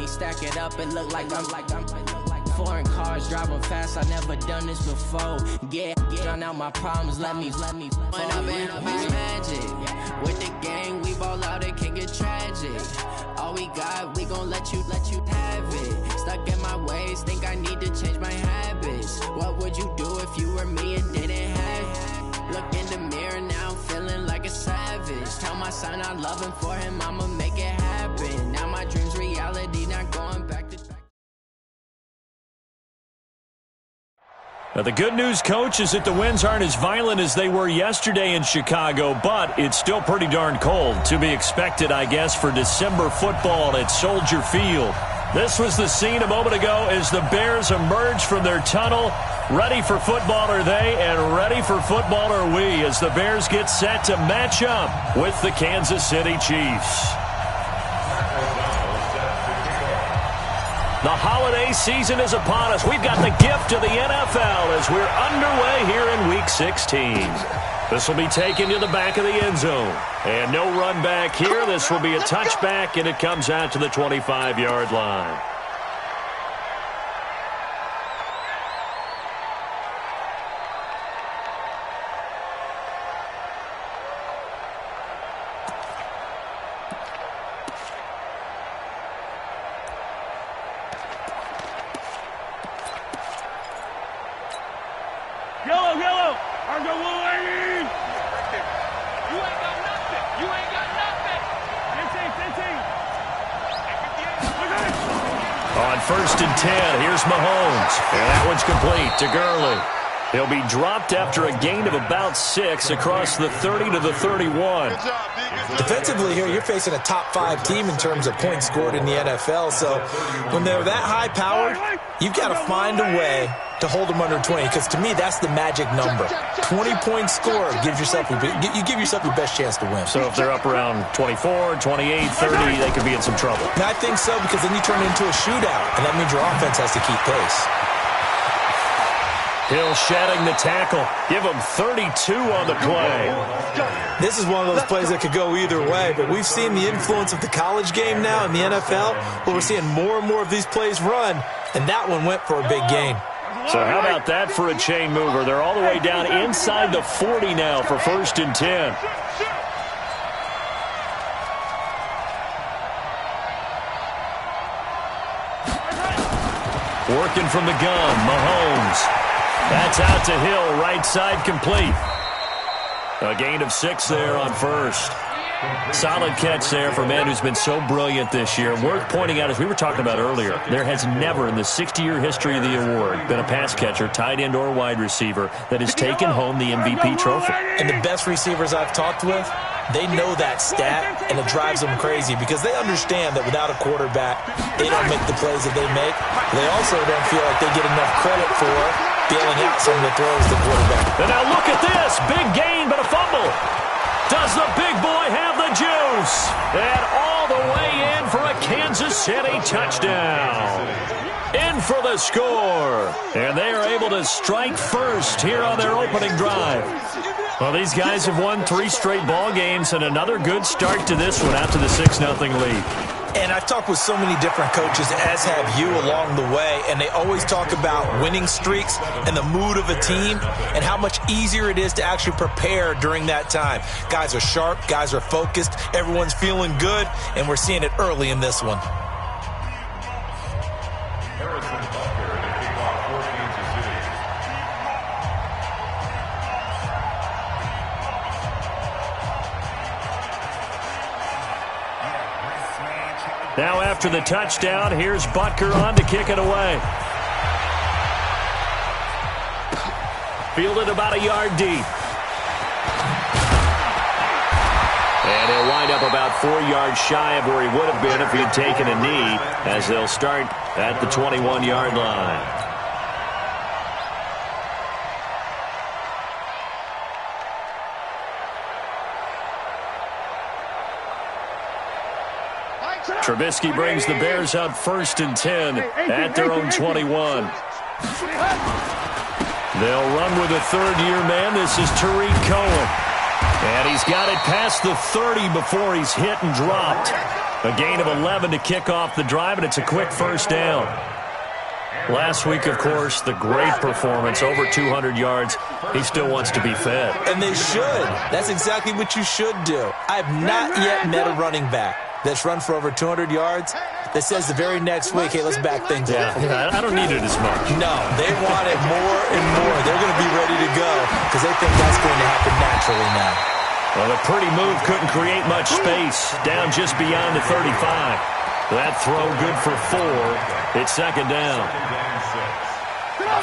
stack it up, it look like I'm foreign cars driving fast, I never done this before. Get out my problems, let me When I've been up is magic. With the gang, we ball out, it can get tragic. All we got, we gon' let you have it. Stuck in my ways, think I need to change my habits. What would you do if you were me and didn't have it? Look in the mirror now, I'm feeling like a savage. Tell my son I love him, for him I'ma make it happen. Now my dream's reality, not going back to back. Now, the good news, Coach, is that the winds aren't as violent as they were yesterday in Chicago, but it's still pretty darn cold. To be expected, I guess, for December football at Soldier Field. This was the scene a moment ago as the Bears emerged from their tunnel. Ready for football are they, and ready for football are we, as the Bears get set to match up with the Kansas City Chiefs. The holiday season is upon us. We've got the gift of the NFL as we're underway here in Week 16. This will be taken to the back of the end zone. And no run back here. This will be a touchback, and it comes out to the 25-yard line. Yellow, Argo Wolverine! You ain't got nothing! You ain't got nothing! 15! On 1st and 10, here's Mahomes. And that one's complete to Gurley. He'll be dropped after a gain of about 6 across the 30 to the 31. Defensively here, you're facing a top-5 team in terms of points scored in the NFL. So when they're that high-powered, you've got to find a way to hold them under 20, because to me, that's the magic number. 20-point score gives yourself you give yourself your best chance to win. So if they're up around 24, 28, 30, they could be in some trouble. And I think so, because then you turn it into a shootout, and that means your offense has to keep pace. Hill shedding the tackle. Give him 32 on the play. This is one of those plays that could go either way, but we've seen the influence of the college game now in the NFL, where we're seeing more and more of these plays run, and that one went for a big gain. So how about that for a chain mover? They're all the way down inside the 40 now for 1st and 10. Working from the gun, Mahomes. That's out to Hill, right side complete. A gain of 6 there on 1st. Solid catch there for a man who's been so brilliant this year. Worth pointing out, as we were talking about earlier, there has never in the 60-year history of the award been a pass catcher, tight end, or wide receiver that has taken home the MVP trophy. And the best receivers I've talked with, they know that stat, and it drives them crazy because they understand that without a quarterback, they don't make the plays that they make. They also don't feel like they get enough credit for bailing out some of the throws the quarterback. And now look at this. Big gain, but a fumble. Does the big boy have the juice? And all the way in for a Kansas City touchdown. In for the score. And they are able to strike first here on their opening drive. Well, these guys have won 3 straight ball games, and another good start to this one after the 6-0 lead. And I've talked with so many different coaches, as have you, along the way, and they always talk about winning streaks and the mood of a team and how much easier it is to actually prepare during that time. Guys are sharp, guys are focused, everyone's feeling good, and we're seeing it early in this one. Now after the touchdown, here's Butker on to kick it away. Fielded about a yard deep. And he'll wind up about 4 yards shy of where he would have been if he had taken a knee, as they'll start at the 21-yard line. Trubisky brings the Bears up 1st and 10 at their own 21. They'll run with a third-year man. This is Tariq Cohen. And he's got it past the 30 before he's hit and dropped. A gain of 11 to kick off the drive, and it's a quick first down. Last week, of course, the great performance, over 200 yards. He still wants to be fed. And they should. That's exactly what you should do. I've not yet met a running back that's run for over 200 yards that says the very next week, hey, let's back things up. Yeah, I don't need it as much. No, they want it more and more. They're going to be ready to go because they think that's going to happen naturally now. Well, a pretty move couldn't create much space. Down just beyond the 35. That throw good for 4. It's second down.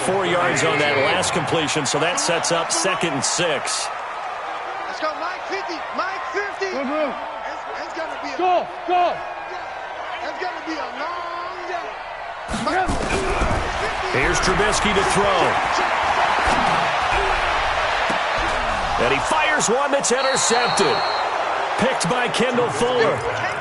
4 yards on that last completion, so that sets up 2nd and 6. Let's go, Mike 50. Mike 50. It's going to be a go. It's going to be a long day. Here's Trubisky to throw. And he fires one that's intercepted. Picked by Kendall Fuller.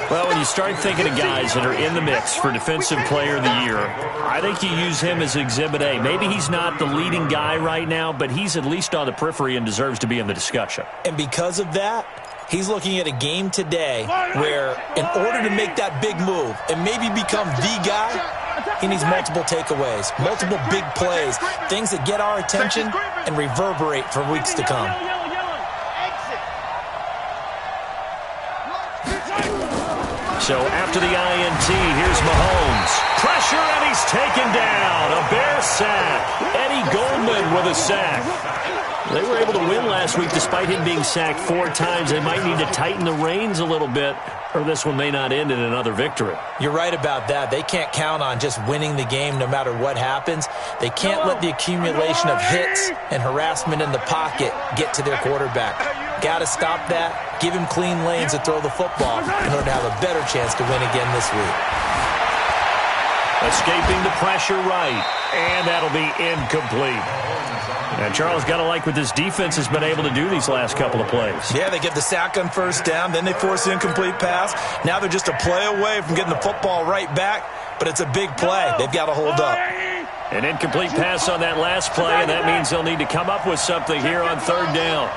Well, when you start thinking of guys that are in the mix for Defensive Player of the Year, I think you use him as Exhibit A. Maybe he's not the leading guy right now, but he's at least on the periphery and deserves to be in the discussion. And because of that, he's looking at a game today where in order to make that big move and maybe become the guy, he needs multiple takeaways, multiple big plays, things that get our attention and reverberate for weeks to come. So after the INT, here's Mahomes. Pressure, and he's taken down. A Bear sack. Eddie Goldman with a sack. They were able to win last week despite him being sacked 4 times. They might need to tighten the reins a little bit, or this one may not end in another victory. You're right about that. They can't count on just winning the game no matter what happens. They can't let the accumulation of hits and harassment in the pocket get to their quarterback. Got to stop that. Give him clean lanes to throw the football in order to have a better chance to win again this week. Escaping the pressure right, and that'll be incomplete. And Charles, got to like what this defense has been able to do these last couple of plays. Yeah, they get the sack on first down, then they force the incomplete pass. Now they're just a play away from getting the football right back, but it's a big play. They've got to hold up. An incomplete pass on that last play, and that means they'll need to come up with something here on 3rd down.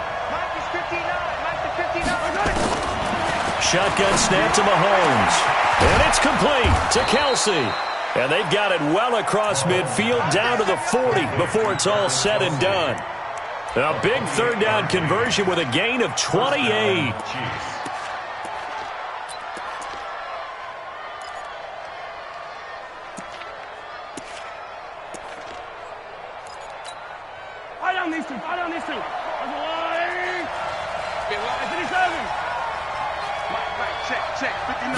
Shotgun snap to Mahomes. And it's complete to Kelsey. And they've got it well across midfield down to the 40 before it's all said and done. A big 3rd down conversion with a gain of 28. Eye down these two. Big line 57. Check. 59.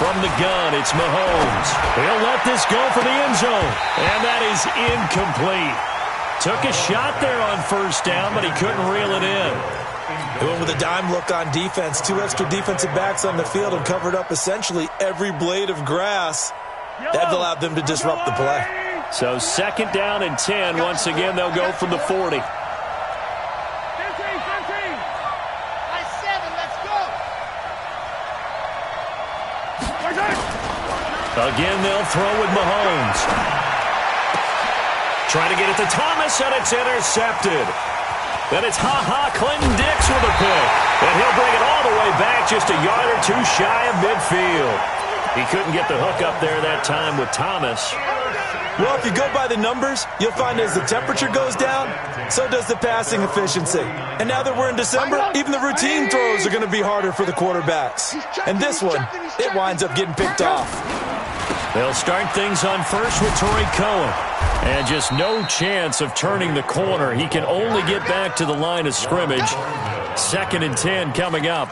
From the gun, it's Mahomes. He'll let this go for the end zone. And that is incomplete. Took a shot there on 1st down, but he couldn't reel it in. They went with a dime look on defense. 2 extra defensive backs on the field and covered up essentially every blade of grass. That allowed them to disrupt the play. So 2nd down and 10. Once again, they'll go from the 40. Again, they'll throw with Mahomes. Trying to get it to Thomas, and it's intercepted. Then it's Clinton Dix with a pick. And he'll bring it all the way back, just a yard or 2 shy of midfield. He couldn't get the hook up there that time with Thomas. Well, if you go by the numbers, you'll find as the temperature goes down, so does the passing efficiency. And now that we're in December, even the routine throws are going to be harder for the quarterbacks. And this one, it winds up getting picked off. They'll start things on first with Tariq Cohen. And just no chance of turning the corner. He can only get back to the line of scrimmage. 2nd and 10 coming up.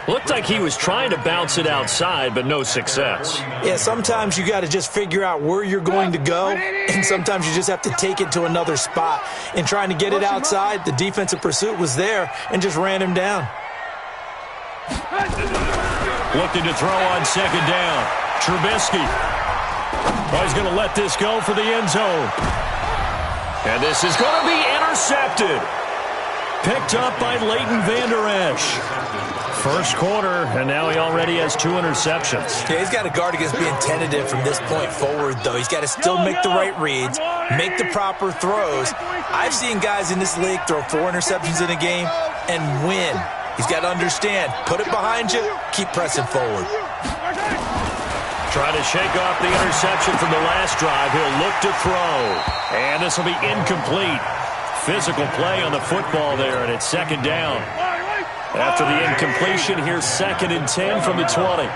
Looked like he was trying to bounce it outside, but no success. Yeah, sometimes you got to just figure out where you're going to go, and sometimes you just have to take it to another spot. In trying to get it outside, the defensive pursuit was there and just ran him down. Looking to throw on 2nd down. Trubisky. Oh, he's going to let this go for the end zone. And this is going to be intercepted. Picked up by Leighton Vander Esch. 1st quarter, and now he already has 2 interceptions. Yeah, he's got to guard against being tentative from this point forward, though. He's got to still make the right reads, make the proper throws. I've seen guys in this league throw 4 interceptions in a game and win. He's got to understand, put it behind you, keep pressing forward. Trying to shake off the interception from the last drive. He'll look to throw. And this will be incomplete. Physical play on the football there, and it's second down. After the incompletion, here's 2nd and 10 from the 20.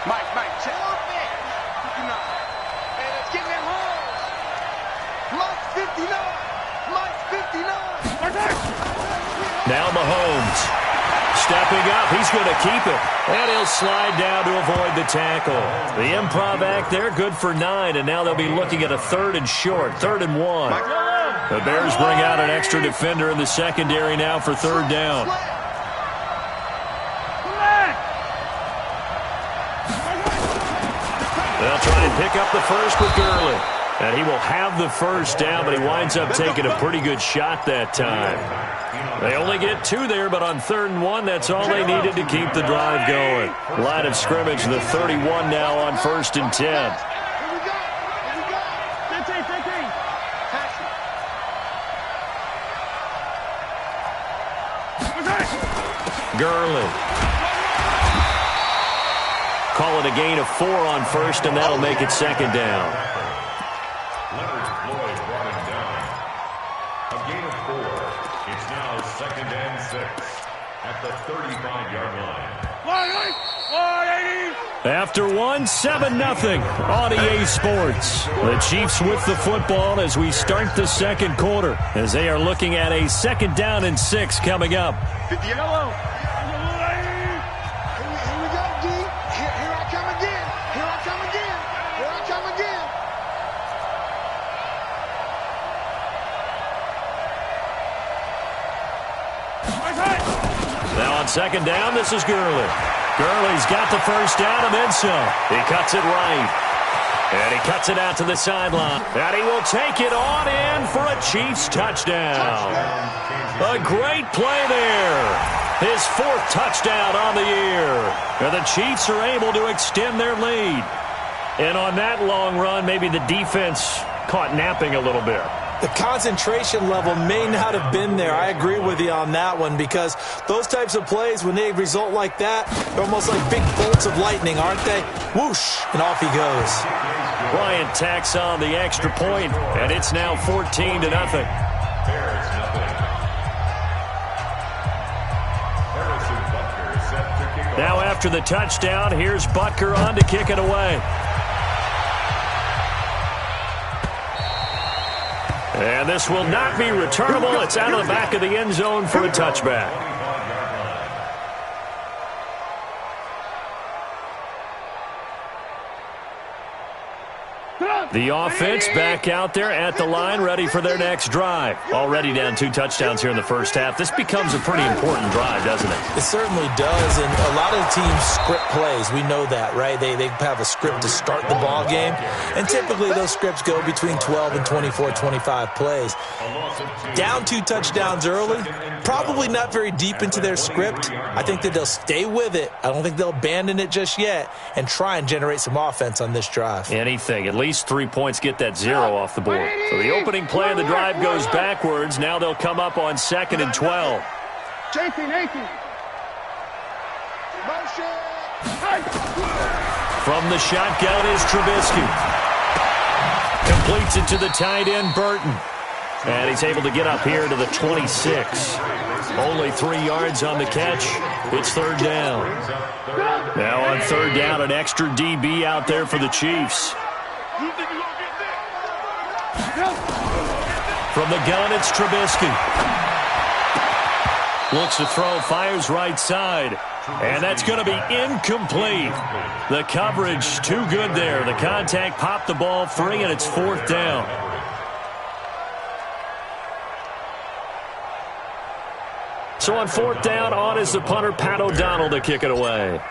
Mike, check. Hey, let's get them home. Mike's 59. Mike's 59. Now Mahomes. Stepping up, he's going to keep it. And he'll slide down to avoid the tackle. The improv act there, good for 9, and now they'll be looking at a 3rd and short, 3rd and 1. The Bears bring out an extra defender in the secondary now for 3rd down. They'll try and pick up the first with Gurley. And he will have the first down, but he winds up taking a pretty good shot that time. They only get 2 there, but on 3rd and 1, that's all they needed to keep the drive going. Line of scrimmage, the 31 now on 1st and 10. Gurley. Call it a gain of 4 on 1st, and that'll make it 2nd down. Leonard Floyd brought him down. A gain of 4. It's now 2nd and 6 at the 35-yard line. After 1, 7-0 on EA Sports. The Chiefs with the football as we start the second quarter, as they are looking at a 2nd down and 6 coming up. Here we go, D. Here I come again. Here I come again. Here I come again. Now on 2nd down, this is Gurley. Gurley's got the first down and then some. He cuts it right. And he cuts it out to the sideline. And he will take it on in for a Chiefs touchdown. A great play there. His 4th touchdown on the year. And the Chiefs are able to extend their lead. And on that long run, maybe the defense caught napping a little bit. The concentration level may not have been there. I agree with you on that one, because those types of plays, when they result like that, they're almost like big bolts of lightning, aren't they? Whoosh, and off he goes. Bryant tacks on the extra point, and it's now 14-0. Now after the touchdown, here's Butker on to kick it away. And this will not be returnable. It's out of the back of the end zone for a touchback. The offense back out there at the line, ready for their next drive. Already down 2 touchdowns here in the first half. This becomes a pretty important drive, doesn't it? It certainly does, and a lot of the teams script plays. We know that, right? They have a script to start the ball game, and typically those scripts go between 12 and 24, 25 plays. Down 2 touchdowns early, probably not very deep into their script. I think that they'll stay with it. I don't think they'll abandon it just yet and try and generate some offense on this drive. Anything, at least 3 points, get that 0 off the board. So the opening play of the drive goes backwards. Now they'll come up on 2nd and 12. 18. From the shotgun is Trubisky. Completes it to the tight end, Burton. And he's able to get up here to the 26. Only 3 yards on the catch. It's 3rd down. Now on 3rd down, an extra DB out there for the Chiefs. From the gun, it's Trubisky. Looks to throw, fires right side. And that's going to be incomplete. The coverage too good there. The contact popped the ball free, and it's 4th down. So on 4th down, on is the punter, Pat O'Donnell, to kick it away.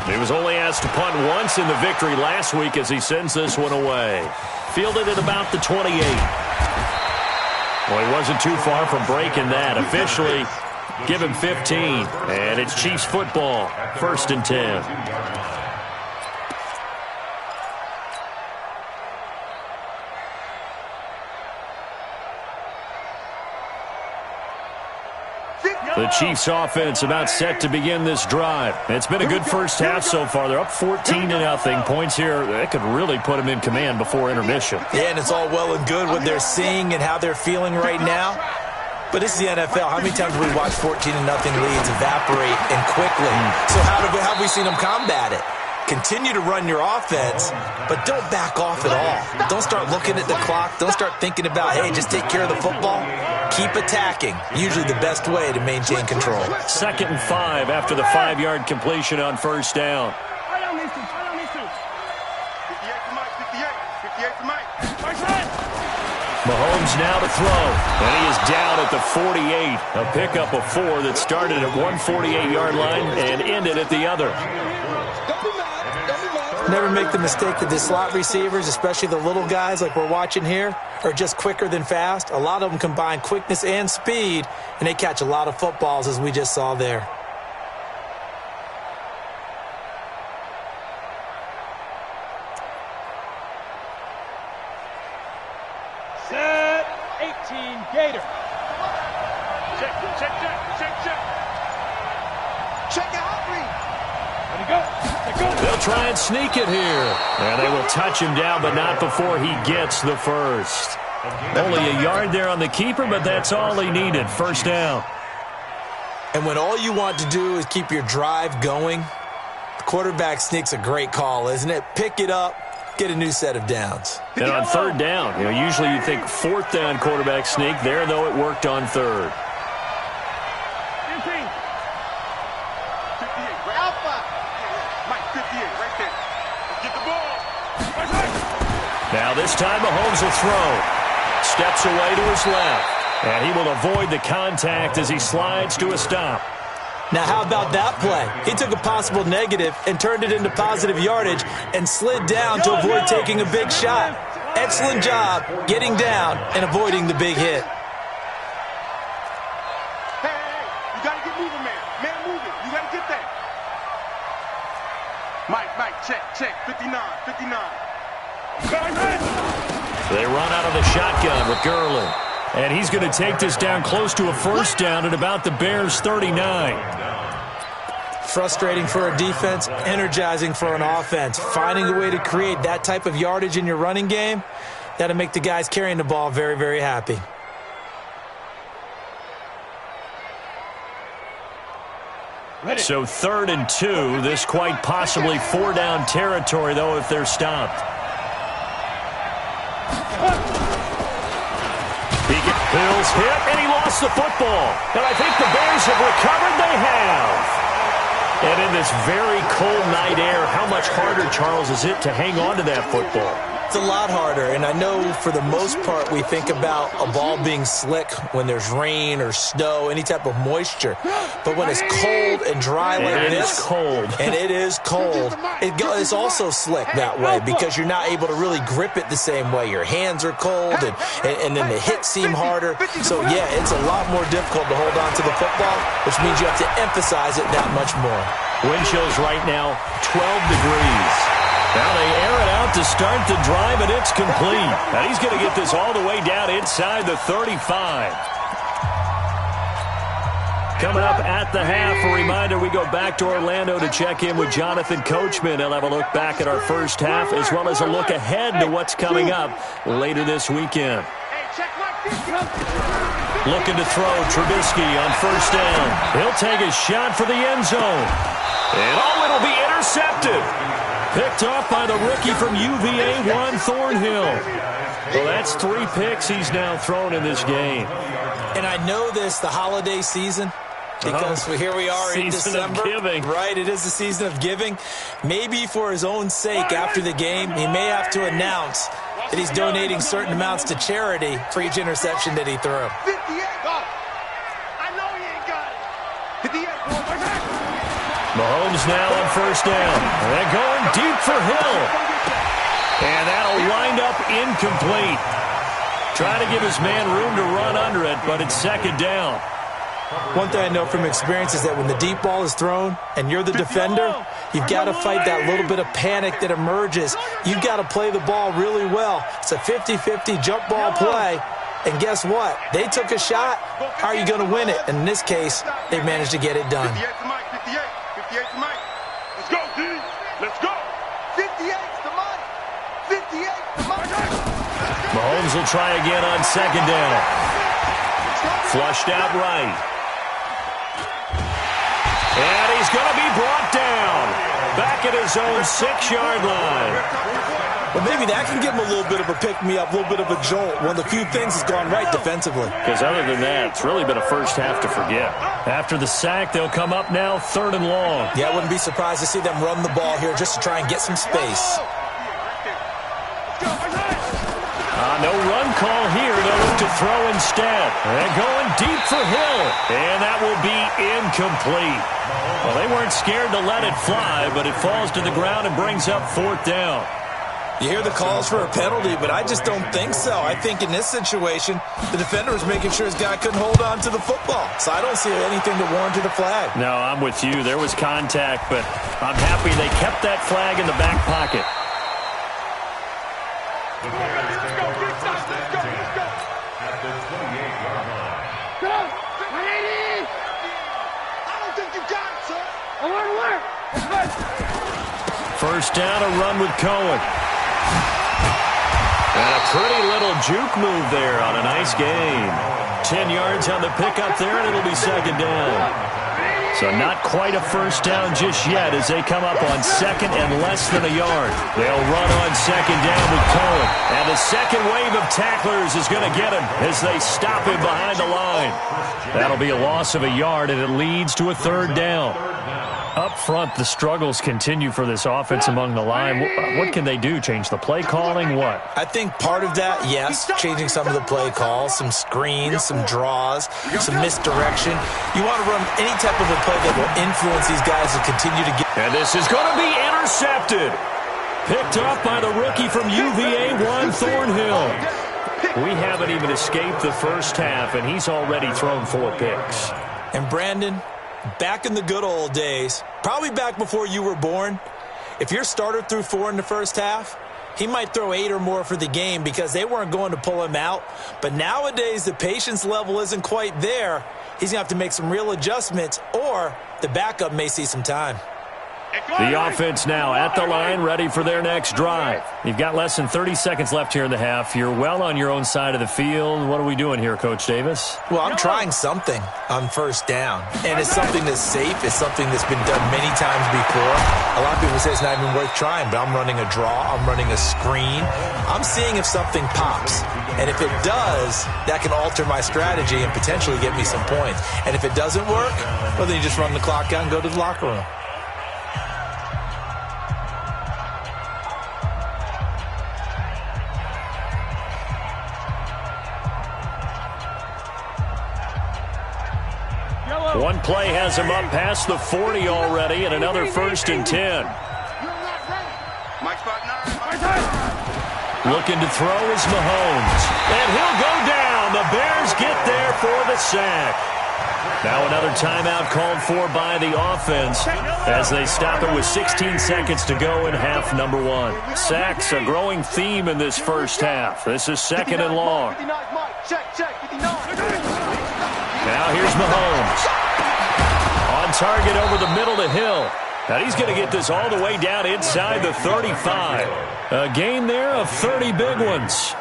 He was only asked to punt once in the victory last week as he sends this one away. Fielded at about the 28. Well, he wasn't too far from breaking that. Officially, give him 15. And it's Chiefs football, 1st and 10. The Chiefs offense about set to begin this drive. It's been a good first half so far. They're up 14-0. Points here, that could really put them in command before intermission. Yeah, and it's all well and good what they're seeing and how they're feeling right now. But this is the NFL. How many times have we watched 14-0 leads evaporate and quickly? So how have we seen them combat it? Continue to run your offense, but don't back off at all. Don't start looking at the clock. Don't start thinking about, hey, just take care of the football. Keep attacking. Usually the best way to maintain control. 2nd and 5 after the 5-yard completion on first down. 58 to Mike, 58 to Mike. Mahomes now to throw, and he is down at the 48. A pickup of 4 that started at one 48-yard line and ended at the other. Never make the mistake that the slot receivers, especially the little guys like we're watching here, are just quicker than fast. A lot of them combine quickness and speed, and they catch a lot of footballs, as we just saw there. Set 18 Gator. Check. Check it out, Reed. Let it go. They'll try and sneak it here. And they will touch him down, but not before he gets the first. Only a yard there on the keeper, but that's all he needed. First down. And when all you want to do is keep your drive going, the quarterback sneak's a great call, isn't it? Pick it up, get a new set of downs. And on 3rd down, usually you think 4th down quarterback sneak. There, though, it worked on 3rd. Now this time Mahomes will throw. Steps away to his left. And he will avoid the contact as he slides to a stop. Now how about that play? He took a possible negative and turned it into positive yardage and slid down to avoid taking a big shot. Excellent job getting down and avoiding the big hit. Hey, you got to get moving, man. Man moving. You got to get there. Mike, check. 59. They run out of the shotgun with Gurley. And he's going to take this down close to a first down at about the Bears' 39. Frustrating for a defense, energizing for an offense. Finding a way to create that type of yardage in your running game, that'll make the guys carrying the ball very, very happy. So 3rd and 2. This quite possibly 4-down territory, though, if they're stopped. Bills hit, and he lost the football. And I think the Bears have recovered. They have. And in this very cold night air, how much harder, Charles, is it to hang on to that football? It's a lot harder, and I know for the most part we think about a ball being slick when there's rain or snow, any type of moisture. But when it's cold and dry like this, and it is cold, it's also slick that way because you're not able to really grip it the same way. Your hands are cold, and then the hits seem harder. So, yeah, it's a lot more difficult to hold on to the football, which means you have to emphasize it that much more. Wind chills right now, 12 degrees. Now they air it out to start the drive, and it's complete. And he's going to get this all the way down inside the 35. Coming up at the half, a reminder, we go back to Orlando to check in with Jonathan Coachman. He'll have a look back at our first half, as well as a look ahead to what's coming up later this weekend. Looking to throw, Trubisky on first down. He'll take a shot for the end zone. And it'll be intercepted. Picked off by the rookie from UVA, Juan Thornhill. Well, that's 3 picks he's now thrown in this game. And I know this, the holiday season, because here we are in December. Season of giving. Right, it is the season of giving. Maybe for his own sake after the game, he may have to announce that he's donating certain amounts to charity for each interception that he threw. 58. I know he ain't got it. 58. Mahomes now on first down. They're going deep for Hill. And that'll wind up incomplete. Trying to give his man room to run under it, but it's 2nd down. One thing I know from experience is that when the deep ball is thrown and you're the defender, you've got to fight that little bit of panic that emerges. You've got to play the ball really well. It's a 50-50 jump ball play, And guess what? They took a shot. How are you going to win it? And in this case, they managed to get it done. 58 to Mike, 58. 58 to Mike. Let's go, D. Let's go. 58 to Mike. 58 to Mike. Mahomes will try again on second down. Flushed out right. And he's going to be brought down. Back at his own 6-yard line. Well, maybe that can give him a little bit of a pick-me-up, a little bit of a jolt. One of the few things has gone right defensively. Because other than that, it's really been a first half to forget. After the sack, they'll come up now 3rd and long. Yeah, I wouldn't be surprised to see them run the ball here just to try and get some space. No run call here. They'll look to throw instead. They're going deep for Hill. And that will be incomplete. Well, they weren't scared to let it fly, but it falls to the ground and brings up 4th down. You hear the calls for a penalty, but I just don't think so. I think in this situation, the defender was making sure his guy couldn't hold on to the football. So I don't see anything that warranted a flag. No, I'm with you. There was contact, but I'm happy they kept that flag in the back pocket. First down, a run with Cohen. And a pretty little juke move there on a nice gain. 10 yards on the pickup there, and it'll be second down. So not quite a first down just yet as they come up on second and less than a yard. They'll run on second down with Cohen. And the second wave of tacklers is going to get him as they stop him behind the line. That'll be a loss of a yard, and it leads to a 3rd down. Up front, the struggles continue for this offense among the line. What can they do? Change the play calling? What? I think part of that, yes, changing some of the play calls, some screens, some draws, some misdirection. You want to run any type of a play that will influence these guys to continue to get. And this is going to be intercepted. Picked up by the rookie from UVA, Juan Thornhill. We haven't even escaped the first half, and he's already thrown 4 picks. And Brandon, back in the good old days, probably back before you were born, if your starter threw 4 in the first half, he might throw 8 or more for the game because they weren't going to pull him out. But nowadays, the patience level isn't quite there. He's going to have to make some real adjustments, or the backup may see some time. The offense now at the line, ready for their next drive. You've got less than 30 seconds left here in the half. You're well on your own side of the field. What are we doing here, Coach Davis? Well, I'm trying something on first down, and it's something that's safe. It's something that's been done many times before. A lot of people say it's not even worth trying, but I'm running a draw. I'm running a screen. I'm seeing if something pops, and if it does, that can alter my strategy and potentially get me some points. And if it doesn't work, well, then you just run the clock out and go to the locker room. One play has him up past the 40 already, and another 1st and 10. Looking to throw is Mahomes. And he'll go down. The Bears get there for the sack. Now another timeout called for by the offense as they stop it with 16 seconds to go in half number 1. Sacks, a growing theme in this first half. This is 2nd and long. Now here's Mahomes. On target over the middle to Hill. And he's going to get this all the way down inside the 35. A gain there of 30 big ones.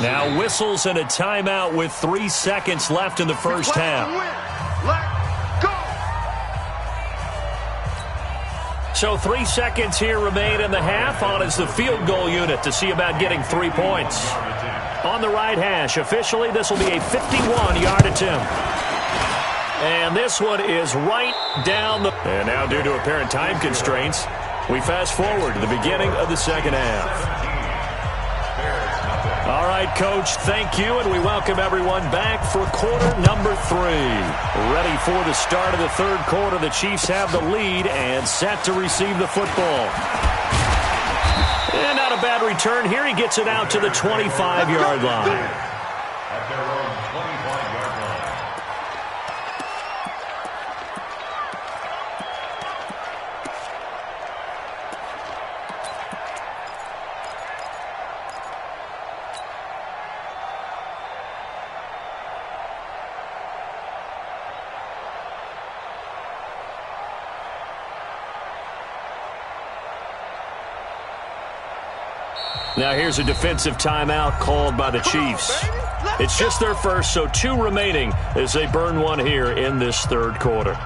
Now whistles and a timeout with 3 seconds left in the first half. So 3 seconds here remain in the half. On is the field goal unit to see about getting 3 points. On the right hash, officially this will be a 51-yard attempt. And this one is right down the... And now due to apparent time constraints, we fast forward to the beginning of the second half. All right, Coach, thank you, and we welcome everyone back for quarter number 3. Ready for the start of the third quarter. The Chiefs have the lead and set to receive the football. And not a bad return here. He gets it out to the 25-yard line. At their own 25-yard line. Now here's a defensive timeout called by the Chiefs. It's just their first, so 2 remaining as they burn one here in this third quarter.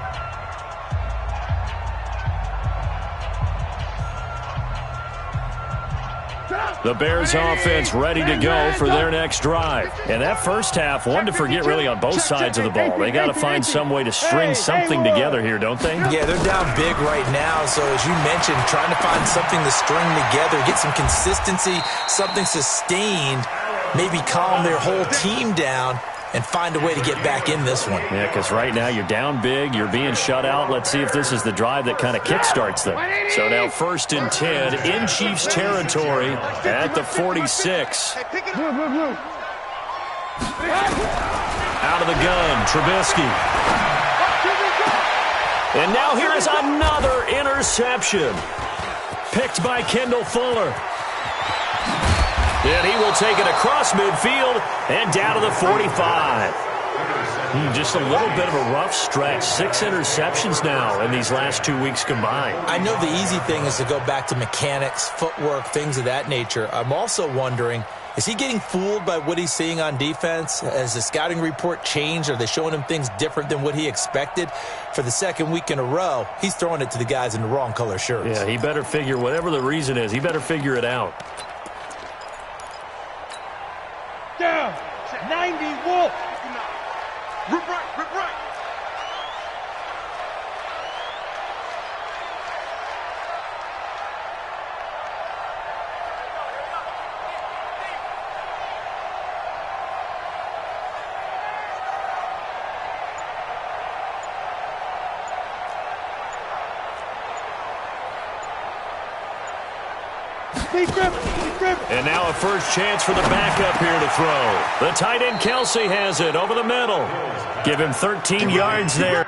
The Bears offense ready to go for their next drive. And that first half, one to forget really on both sides of the ball. They got to find some way to string something together here, don't they? Yeah, they're down big right now. So as you mentioned, trying to find something to string together, get some consistency, something sustained, maybe calm their whole team down and find a way to get back in this one. Yeah, because right now you're down big, you're being shut out. Let's see if this is the drive that kind of kickstarts them. So now 1st and 10 in Chiefs territory at the 46. Out of the gun, Trubisky. And now here is another interception. Picked by Kendall Fuller. And he will take it across midfield and down to the 45. Just a little bit of a rough stretch. 6 interceptions now in these last 2 weeks combined. I know the easy thing is to go back to mechanics, footwork, things of that nature. I'm also wondering, is he getting fooled by what he's seeing on defense? Has the scouting report changed? Are they showing him things different than what he expected? For the second week in a row, he's throwing it to the guys in the wrong color shirts. Yeah, he better figure, whatever the reason is, he better figure it out. Down. 90 Wolf. Rip right, rip right. And now a first chance for the backup here to throw. The tight end Kelsey has it over the middle. Give him 13 yards there.